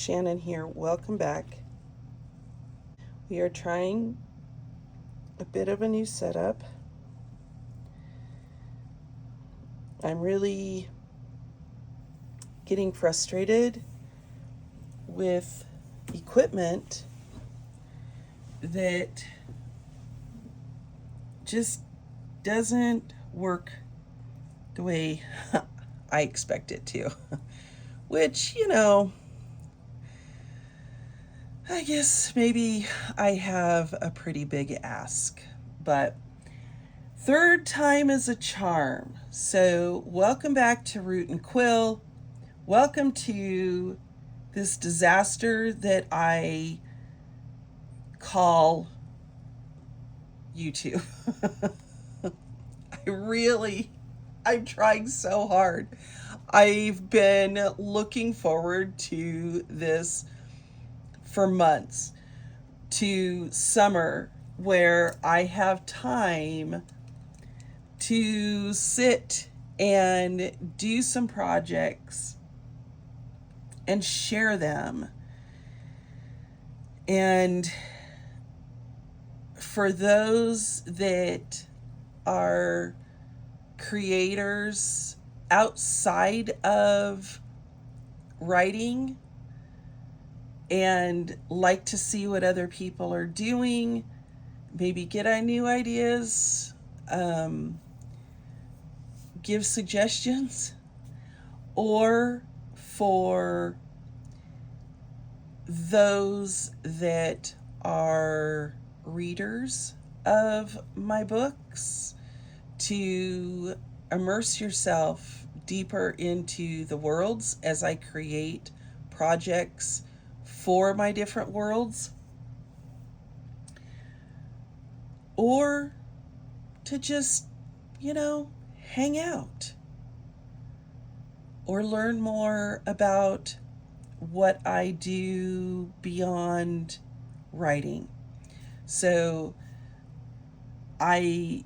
Shannon here. Welcome back. We are trying a bit of a new setup. I'm really getting frustrated with equipment that just doesn't work the way I expect it to. Which, I guess maybe I have a pretty big ask. But third time is a charm. So, welcome back to Root and Quill. Welcome to this disaster that I call YouTube. I'm trying so hard. I've been looking forward to this for months, to summer, where I have time to sit and do some projects and share them. And for those that are creators outside of writing and like to see what other people are doing, maybe get new ideas, give suggestions, or for those that are readers of my books to immerse yourself deeper into the worlds as I create projects for my different worlds, or to just, hang out or learn more about what I do beyond writing. So I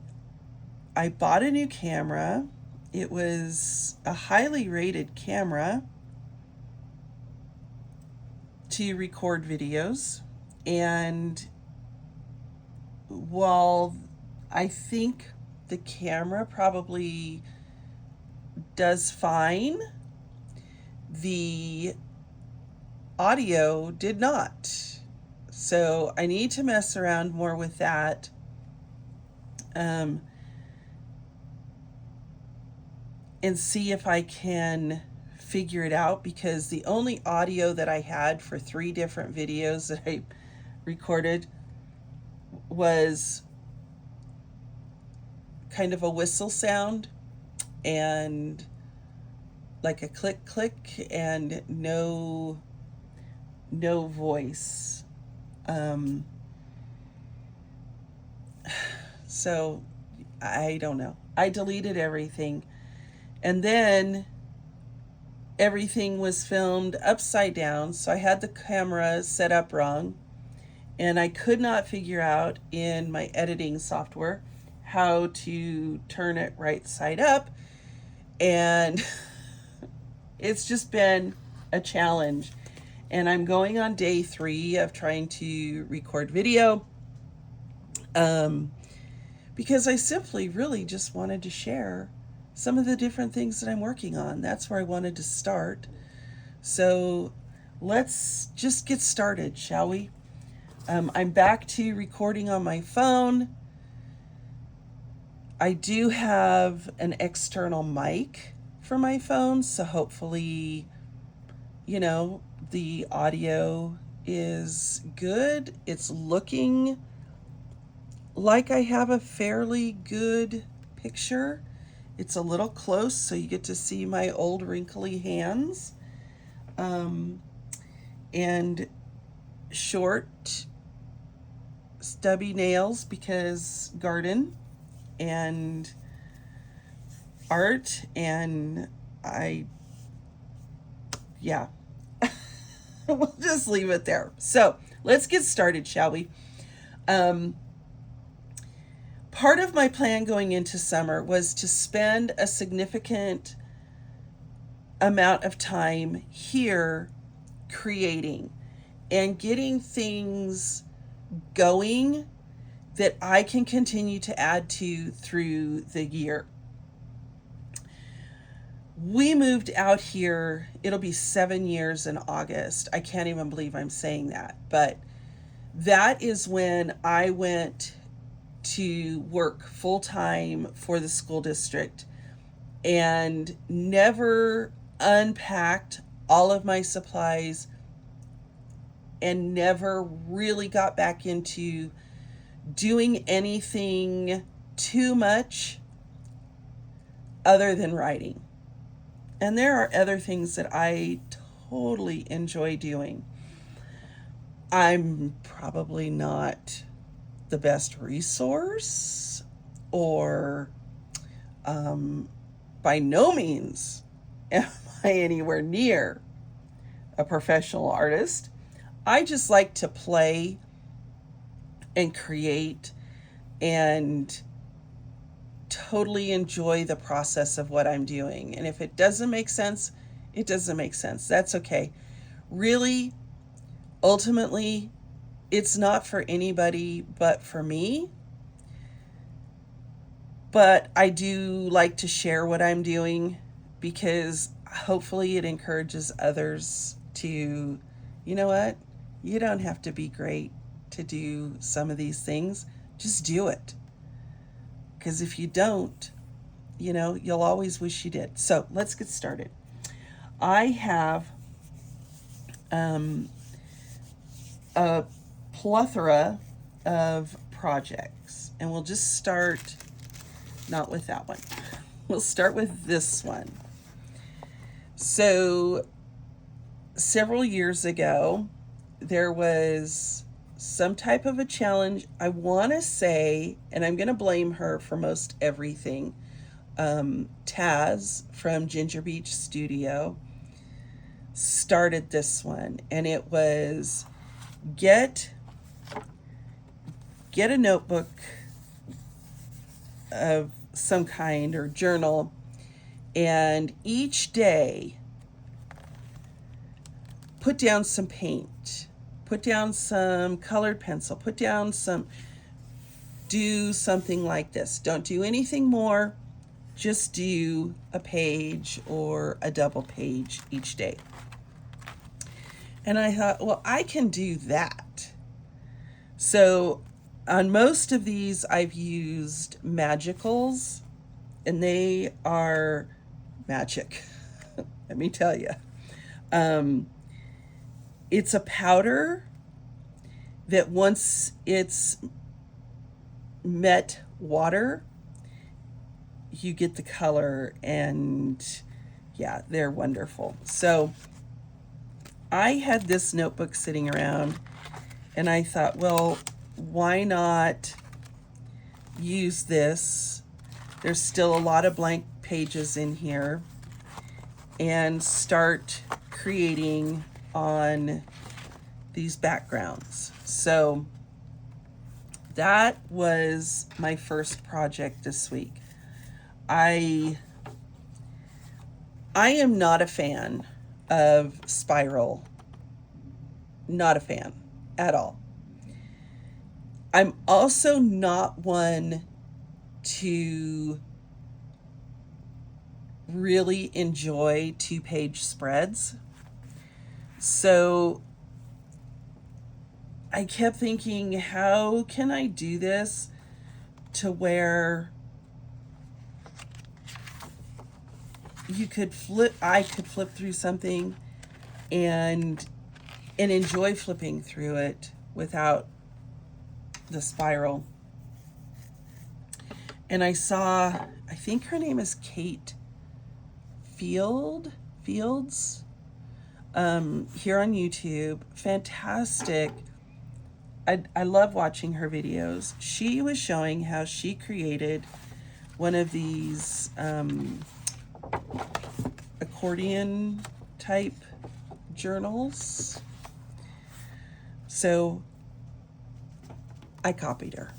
bought a new camera. It was a highly rated camera to record videos. And while I think the camera probably does fine, the audio did not. So I need to mess around more with that. And see if I can figure it out, because the only audio that I had for 3 different videos that I recorded was kind of a whistle sound and like a click click and no voice. So I don't know. I deleted everything, and then everything was filmed upside down, so I had the camera set up wrong, and I could not figure out in my editing software how to turn it right side up, and it's just been a challenge. And I'm going on day 3 of trying to record video, because I simply really just wanted to share some of the different things that I'm working on. That's where I wanted to start. So let's just get started, shall we? I'm back to recording on my phone. I do have an external mic for my phone, so hopefully, the audio is good. It's looking like I have a fairly good picture. It's a little close, so you get to see my old wrinkly hands, and short, stubby nails because garden and art, and we'll just leave it there. So let's get started, shall we? Part of my plan going into summer was to spend a significant amount of time here creating and getting things going that I can continue to add to through the year. We moved out here, it'll be 7 years in August. I can't even believe I'm saying that, but that is when I went to work full time for the school district and never unpacked all of my supplies and never really got back into doing anything too much other than writing. And there are other things that I totally enjoy doing. I'm probably not the best resource, or by no means am I anywhere near a professional artist. I just like to play and create and totally enjoy the process of what I'm doing. And if it doesn't make sense, it doesn't make sense. That's okay. Really, ultimately, it's not for anybody but for me. But I do like to share what I'm doing because hopefully it encourages others to, you know what? You don't have to be great to do some of these things. Just do it. Because if you don't, you'll always wish you did. So let's get started. I have a plethora of projects, and we'll just start not with that one. We'll start with this one. So several years ago, there was some type of a challenge. I want to say, and I'm going to blame her for most everything, Taz from Ginger Beach Studio started this one, and it was get a notebook of some kind or journal, and each day put down some paint, put down some colored pencil, do something like this. Don't do anything more, just do a page or a double page each day. And I thought, well, I can do that. So on most of these, I've used Magicals, and they are magic. Let me tell you. It's a powder that once it's met water, you get the color, and yeah, they're wonderful. So I had this notebook sitting around, and I thought, well, why not use this? There's still a lot of blank pages in here, and start creating on these backgrounds. So that was my first project this week. I am not a fan of spiral. Not a fan at all. I'm also not one to really enjoy 2-page spreads. So I kept thinking, how can I do this to where I could flip through something and enjoy flipping through it without the spiral. And I saw, I think her name is Kate Fields, here on YouTube. Fantastic. I love watching her videos. She was showing how she created one of these accordion type journals. So I copied her.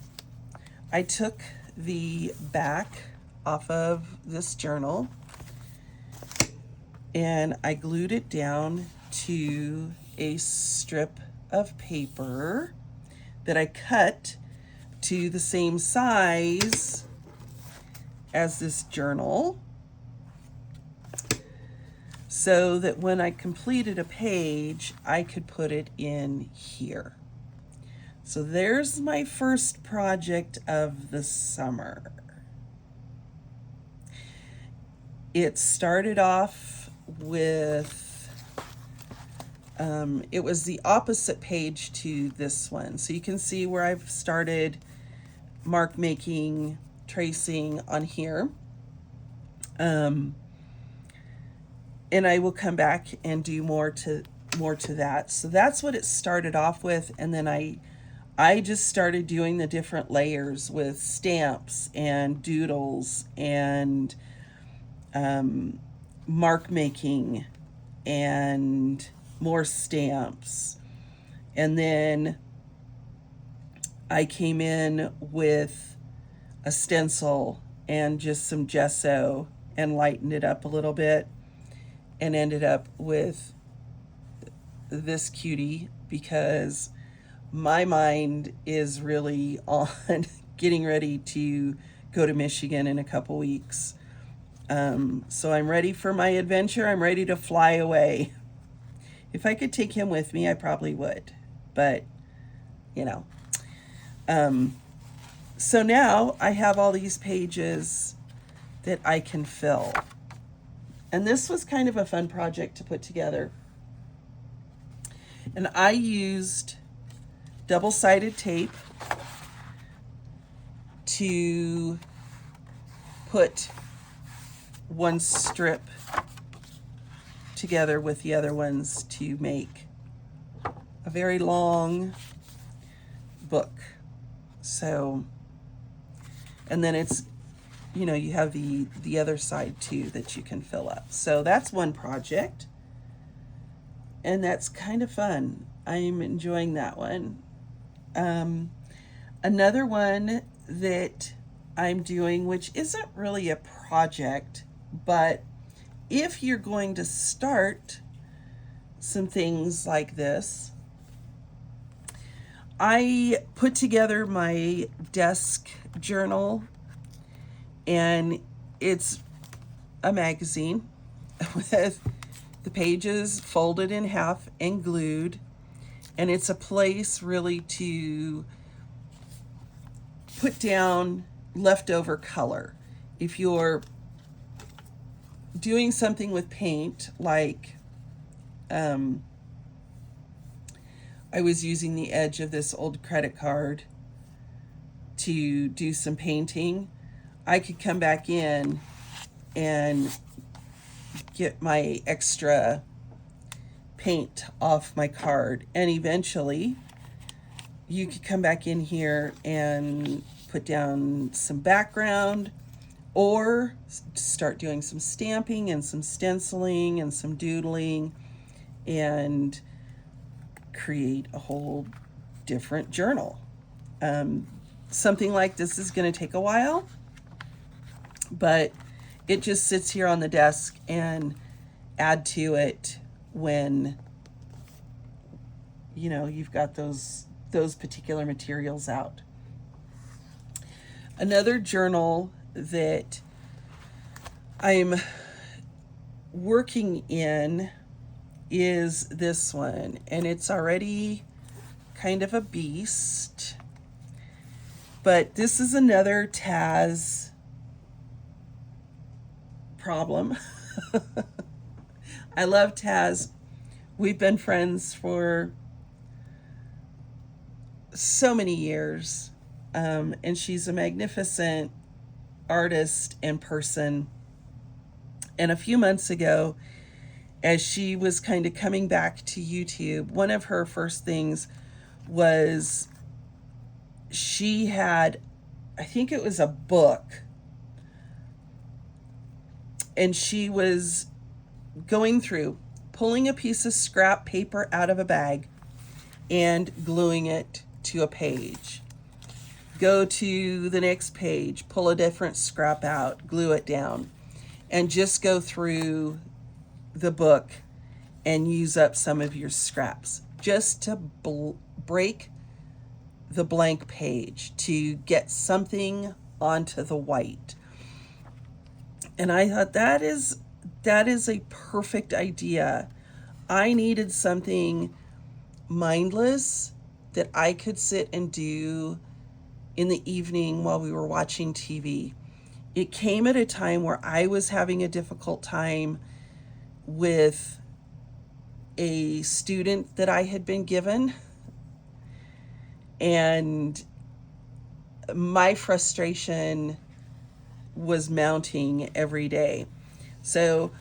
I took the back off of this journal and I glued it down to a strip of paper that I cut to the same size as this journal, so that when I completed a page, I could put it in here. So there's my first project of the summer. It started off with, it was the opposite page to this one. So you can see where I've started mark making, tracing on here. And I will come back and do more to that. So that's what it started off with. And then I just started doing the different layers with stamps and doodles and mark making and more stamps. And then I came in with a stencil and just some gesso and lightened it up a little bit, and ended up with this cutie because my mind is really on getting ready to go to Michigan in a couple weeks. So I'm ready for my adventure. I'm ready to fly away. If I could take him with me, I probably would. But, you know. So now I have all these pages that I can fill. And this was kind of a fun project to put together. And I used double-sided tape to put one strip together with the other ones to make a very long book. So, and then it's, you know, you have the other side too that you can fill up. So that's one project, and that's kind of fun. I'm enjoying that one. Another one that I'm doing, which isn't really a project, but if you're going to start some things like this, I put together my desk journal, and it's a magazine with the pages folded in half and glued, and it's a place really to put down leftover color. If you're doing something with paint, like I was using the edge of this old credit card to do some painting, I could come back in and get my extra paint off my card, and eventually you could come back in here and put down some background, or start doing some stamping and some stenciling and some doodling and create a whole different journal. Something like this is going to take a while, but it just sits here on the desk, and add to it when, you know, you've got those particular materials out. Another journal that I'm working in is this one, and it's already kind of a beast, but this is another Taz problem. I love Taz. We've been friends for so many years, and she's a magnificent artist and person. And a few months ago, as she was kind of coming back to YouTube, one of her first things was she had, I think it was a book, and she was going through, pulling a piece of scrap paper out of a bag and gluing it to a page. Go to the next page, pull a different scrap out, glue it down, and just go through the book and use up some of your scraps just to break the blank page, to get something onto the white. And I thought that is a perfect idea. I needed something mindless that I could sit and do in the evening while we were watching TV. It came at a time where I was having a difficult time with a student that I had been given, and my frustration was mounting every day. So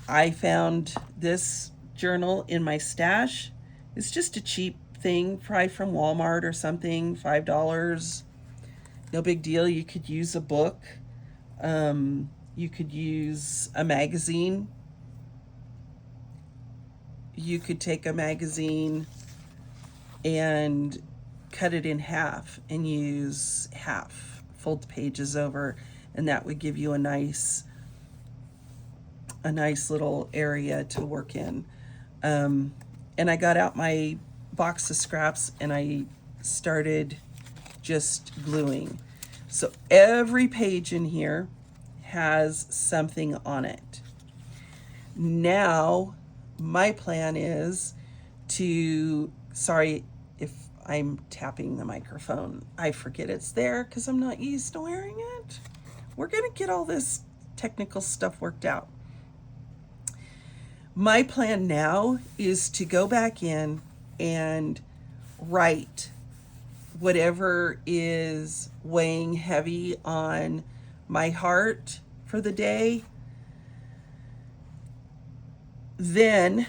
I found this journal in my stash. It's just a cheap thing, probably from Walmart or something, $5. No big deal. You could use a book. You could use a magazine. You could take a magazine and cut it in half and use half, fold the pages over, and that would give you a nice little area to work in. And I got out my box of scraps and I started just gluing. So every page in here has something on it. Now, my plan is to, sorry if I'm tapping the microphone. I forget it's there because I'm not used to wearing it. We're going to get all this technical stuff worked out. My plan now is to go back in and write whatever is weighing heavy on my heart for the day. Then,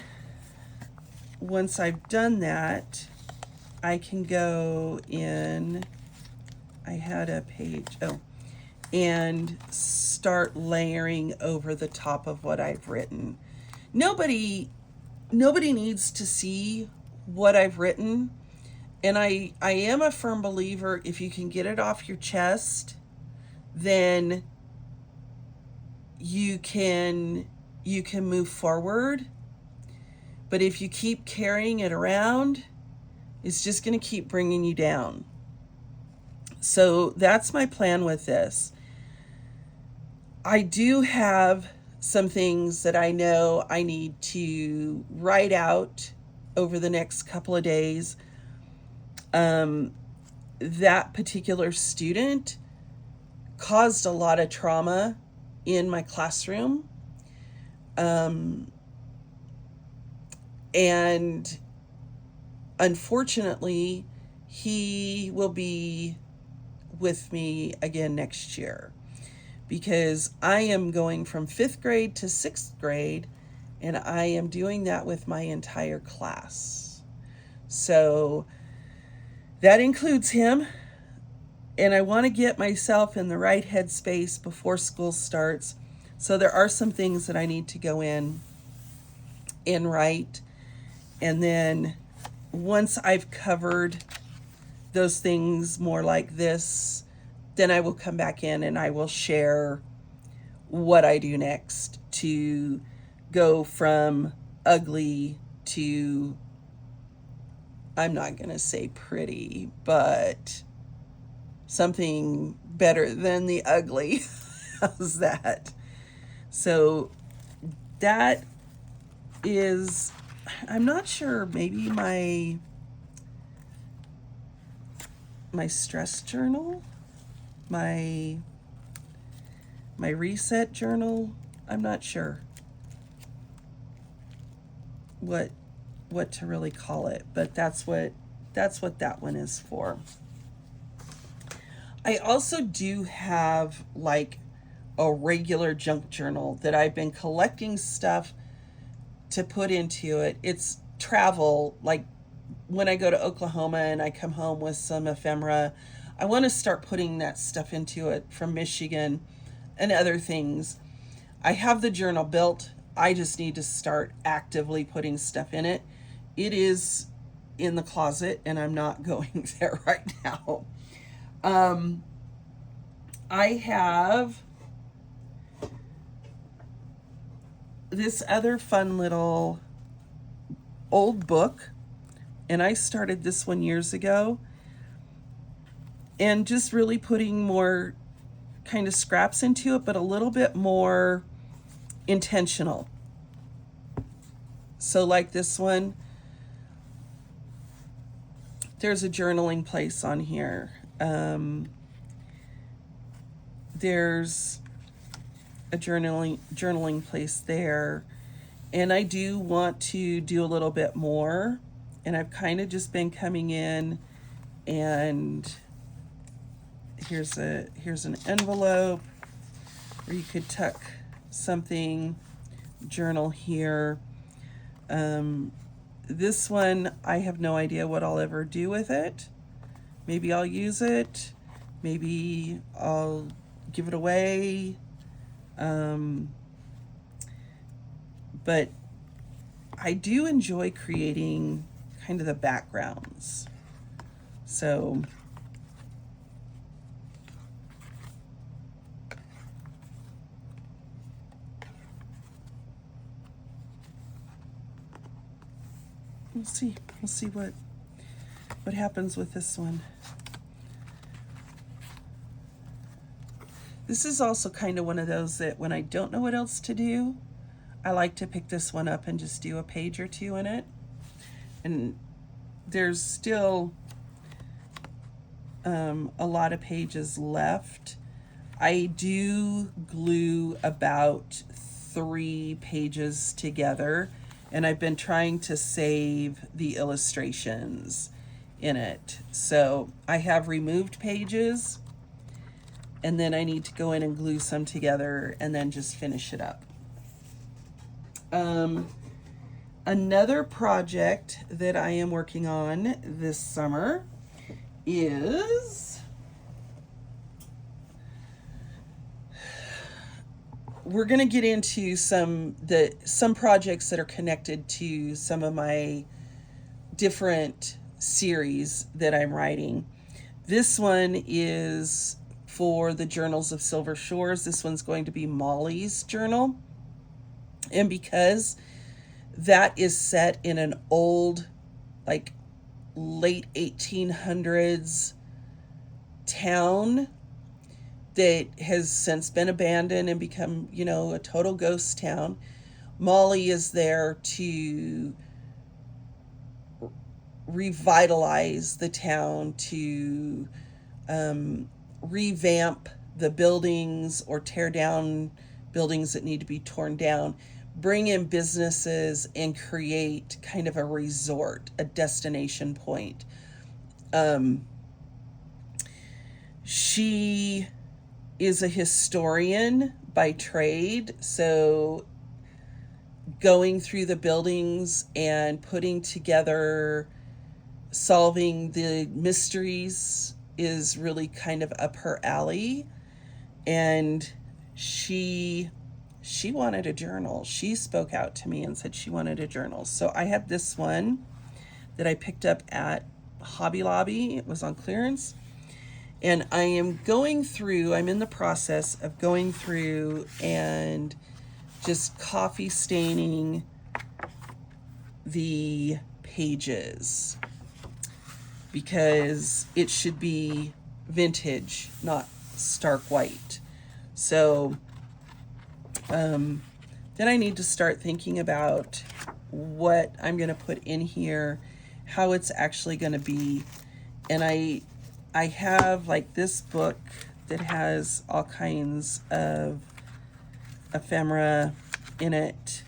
once I've done that, I can go in, I had a page, and start layering over the top of what I've written. Nobody needs to see what I've written. And I am a firm believer, if you can get it off your chest, then you can move forward. But if you keep carrying it around, it's just going to keep bringing you down. So that's my plan with this. I do have some things that I know I need to write out over the next couple of days. That particular student caused a lot of trauma in my classroom. And unfortunately, he will be with me again next year, because I am going from 5th grade to 6th grade, and I am doing that with my entire class. So that includes him, and I want to get myself in the right headspace before school starts. So there are some things that I need to go in and write, and then once I've covered those things more like this, then I will come back in and I will share what I do next to go from ugly to, I'm not going to say pretty, but something better than the ugly. How's that? So that is, I'm not sure, maybe my stress journal, my reset journal. I'm not sure what to really call it, but that's what that one is for. I also do have like a regular junk journal that I've been collecting stuff to put into it. It's travel, like when I go to Oklahoma and I come home with some ephemera, I want to start putting that stuff into it from Michigan and other things. I have the journal built. I just need to start actively putting stuff in it. It is in the closet and I'm not going there right now. I have this other fun little old book, and I started this one years ago, and just really putting more kind of scraps into it, but a little bit more intentional. So, like this one, there's a journaling place on here. There's a journaling place there, and I do want to do a little bit more. And I've kind of just been coming in, and here's an envelope where you could tuck something, journal here. This one, I have no idea what I'll ever do with it. Maybe I'll use it. Maybe I'll give it away. But I do enjoy creating kind of the backgrounds. So we'll see. We'll see what happens with this one. This is also kind of one of those that when I don't know what else to do, I like to pick this one up and just do a page or two in it. And there's still a lot of pages left. I do glue about 3 pages together, and I've been trying to save the illustrations in it. So I have removed pages, and then I need to go in and glue some together and then just finish it up. Another project that I am working on this summer is we're going to get into some projects that are connected to some of my different series that I'm writing. This one is for the Journals of Silver Shores. This one's going to be Molly's journal. And because that is set in an old, like late 1800s town that has since been abandoned and become, a total ghost town, Molly is there to revitalize the town, to revamp the buildings or tear down buildings that need to be torn down, bring in businesses, and create kind of a resort, a destination point. She is a historian by trade, so going through the buildings and putting together, solving the mysteries is really kind of up her alley. And she wanted a journal. She spoke out to me and said she wanted a journal. So I have this one that I picked up at Hobby Lobby. It was on clearance. And I'm in the process of going through and just coffee staining the pages, because it should be vintage, not stark white. So then I need to start thinking about what I'm going to put in here, how it's actually going to be. And I have like this book that has all kinds of ephemera in it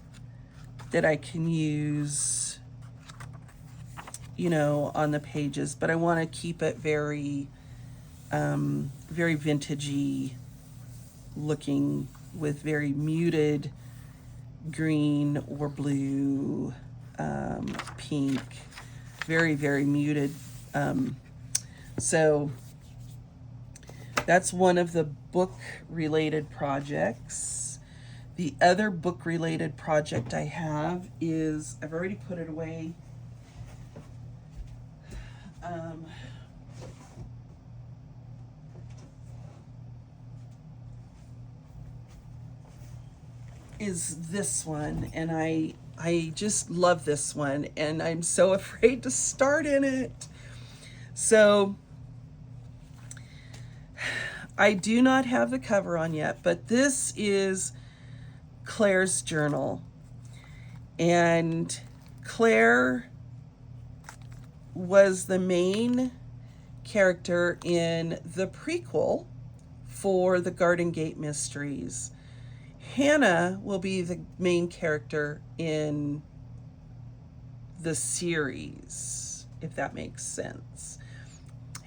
that I can use, on the pages, but I want to keep it very, very vintagey looking, with very muted green or blue, pink, very, very muted. So that's one of the book-related projects. The other book-related project I have is, I've already put it away. Is this one, and I I just love this one, and I'm so afraid to start in it. So I do not have the cover on yet, but this is Claire's journal. And Claire was the main character in the prequel for the Garden Gate Mysteries. Hannah will be the main character in the series, if that makes sense.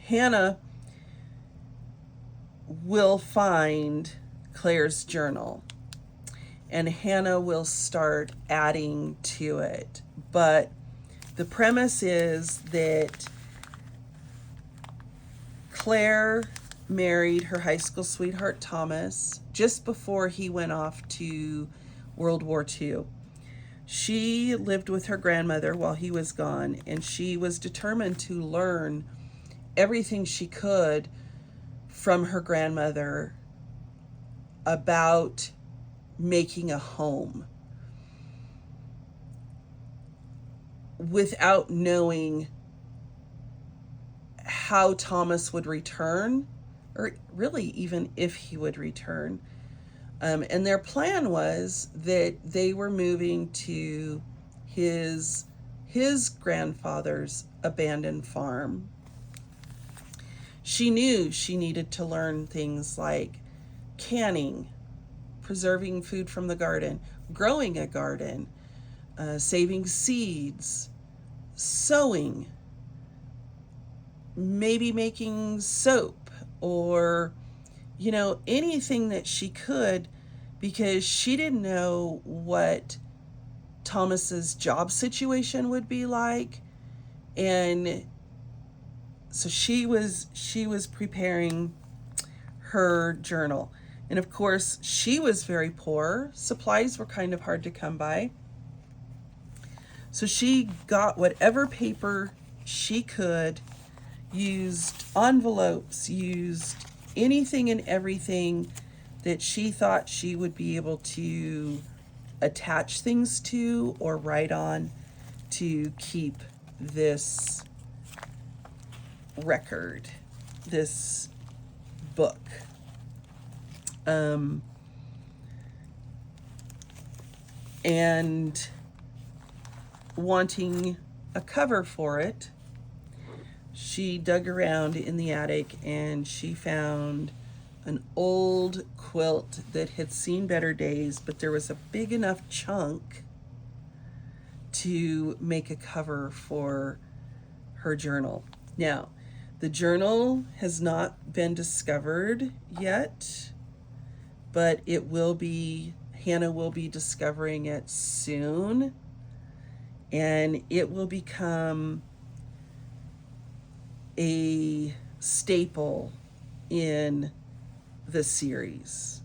Hannah will find Claire's journal, and Hannah will start adding to it. But the premise is that Claire married her high school sweetheart Thomas just before he went off to World War II. She lived with her grandmother while he was gone, and she was determined to learn everything she could from her grandmother about making a home without knowing how Thomas would return, or really even if he would return. And their plan was that they were moving to his grandfather's abandoned farm. She knew she needed to learn things like canning, preserving food from the garden, growing a garden, saving seeds, sewing, maybe making soap, or anything that she could, because she didn't know what Thomas's job situation would be like. And so she was preparing her journal. And of course, she was very poor. Supplies were kind of hard to come by. So she got whatever paper she could, used envelopes, used anything and everything that she thought she would be able to attach things to or write on to keep this record, this book. And wanting a cover for it, she dug around in the attic and she found an old quilt that had seen better days, but there was a big enough chunk to make a cover for her journal. Now, the journal has not been discovered yet, but it will be, Hannah will be discovering it soon, and it will become a staple in the series.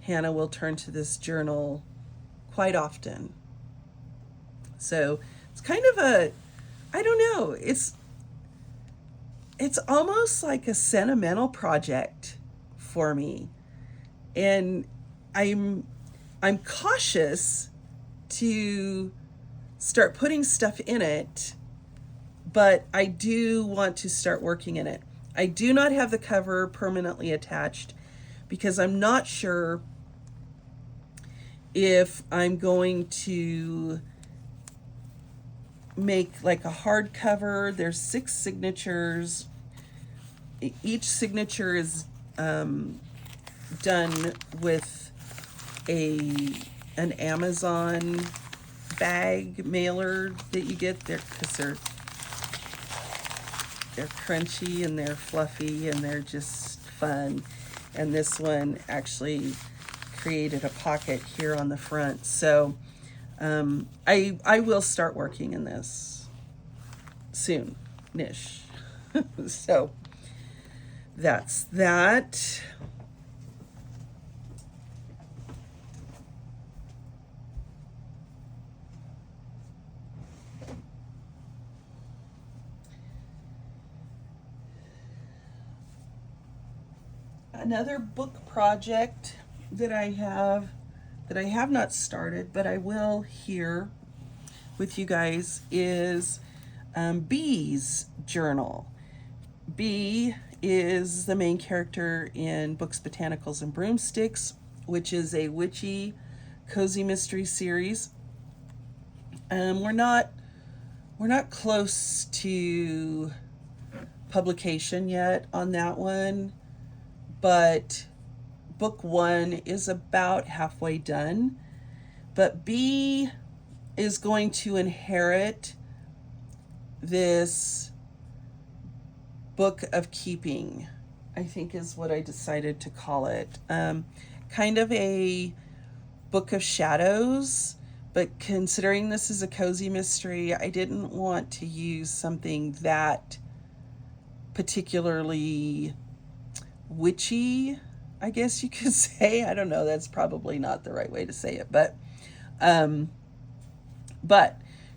Hannah will turn to this journal quite often. So it's kind of I don't know, it's almost like a sentimental project for me. And I'm cautious to start putting stuff in it, but I do want to start working in it. I do not have the cover permanently attached because I'm not sure if I'm going to make like a hardcover. There's 6 signatures. Each signature is done with an Amazon bag mailer that you get there, because they're crunchy and they're fluffy and they're just fun. And this one actually created a pocket here on the front. So I will start working in this soon-ish. So that's that. Another book project that I have that I have not started, but I will here with you guys, is Bee's journal. Bee is the main character in Books, Botanicals, and Broomsticks, which is a witchy, cozy mystery series. We're not close to publication yet on that one, but book 1 is about halfway done. But Bee is going to inherit this book of keeping, I think is what I decided to call it. Kind of a book of shadows, but considering this is a cozy mystery, I didn't want to use something that particularly witchy, I guess you could say. I don't know, that's probably not the right way to say it, but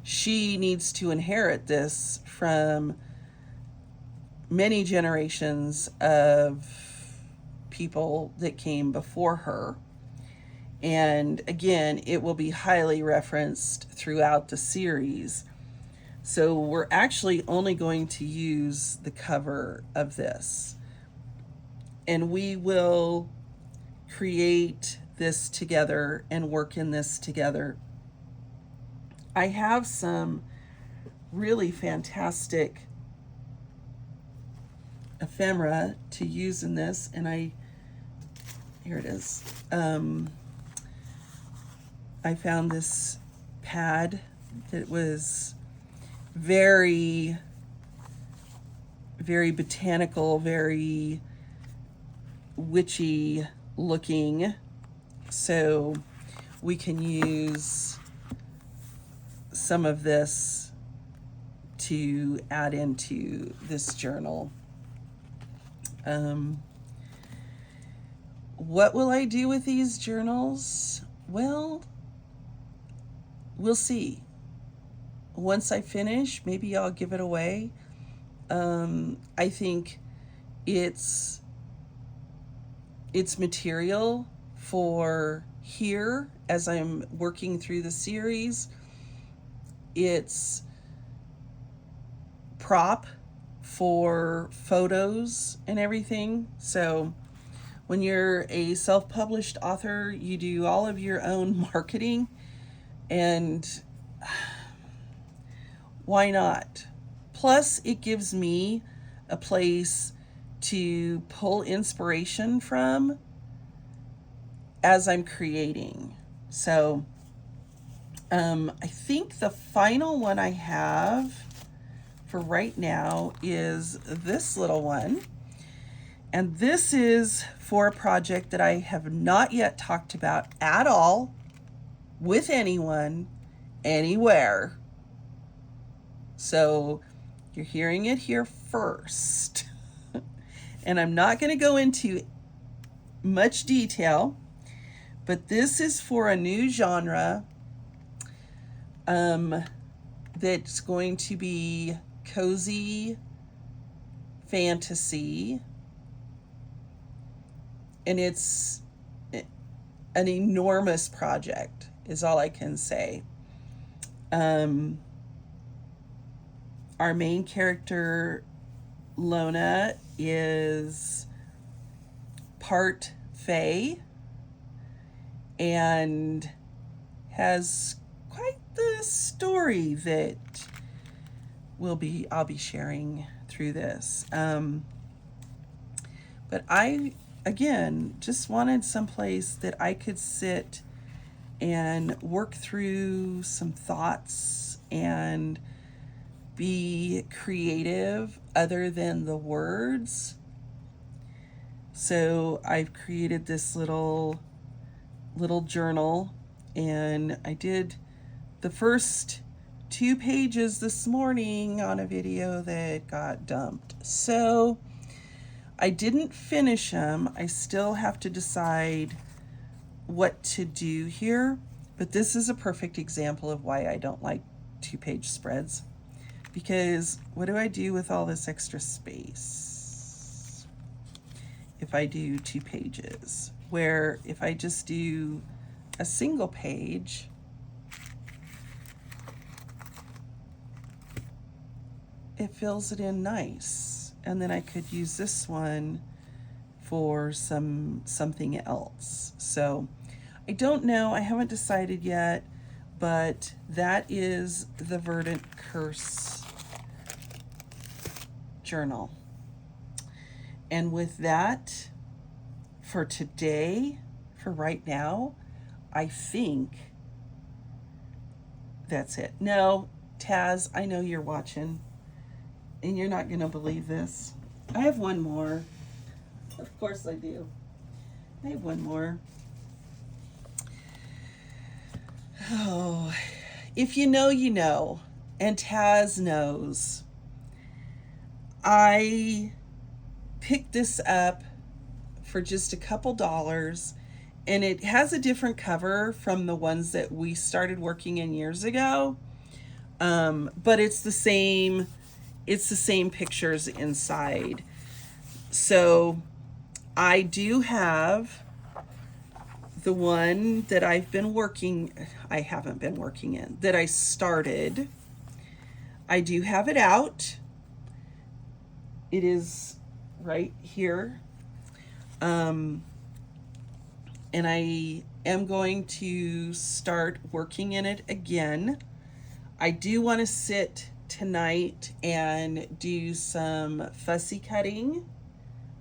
she needs to inherit this from many generations of people that came before her. And again, it will be highly referenced throughout the series. So we're actually only going to use the cover of this. And we will create this together and work in this together. I have some really fantastic ephemera to use in this, and here it is. I found this pad that was very, very botanical, very witchy looking. So we can use some of this to add into this journal. What will I do with these journals? Well, we'll see. Once I finish, maybe I'll give it away. I think it's material for here as I'm working through the series. It's prop for photos and everything. So when you're a self-published author, you do all of your own marketing, and why not? Plus, it gives me a place to pull inspiration from as I'm creating. So I think the final one I have for right now is this little one. And this is for a project that I have not yet talked about at all with anyone, anywhere. So you're hearing it here first. And I'm not going to go into much detail, but this is for a new genre that's going to be cozy fantasy. And it's an enormous project, is all I can say. Our main character, Lona, is part fae and has quite the story that I'll be sharing through this. But I, again, just wanted someplace that I could sit and work through some thoughts and be creative other than the words. So I've created this little journal, and I did the first 2 pages this morning on a video that got dumped. So I didn't finish them. I still have to decide what to do here, but this is a perfect example of why I don't like 2-page spreads. Because what do I do with all this extra space if I do 2 pages? Where if I just do a single page, it fills it in nice. And then I could use this one for something else. So I don't know, I haven't decided yet, but that is the Verdant Curse journal. And with that, for today, for right now, I think that's it. No, Taz, I know you're watching, and you're not going to believe this. I have one more. Of course I do. I have one more. Oh, if you know, you know, and Taz knows. I picked this up for just a couple dollars, and it has a different cover from the ones that we started working in years ago. But it's the same pictures inside. So I do have the one that I haven't been working in, that I started. I do have it out. It is right here. And I am going to start working in it again. I do want to sit tonight and do some fussy cutting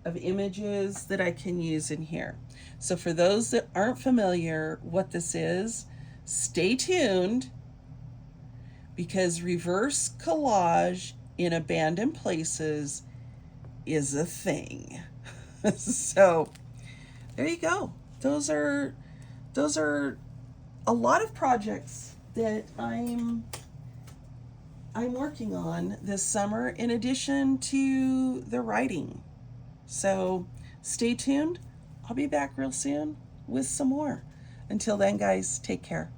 of images that I can use in here. So for those that aren't familiar what this is, stay tuned, because reverse collage in abandoned places is a thing. So there you go. Those are a lot of projects that I'm working on this summer, in addition to the writing. So stay tuned. I'll be back real soon with some more. Until then, guys, take care.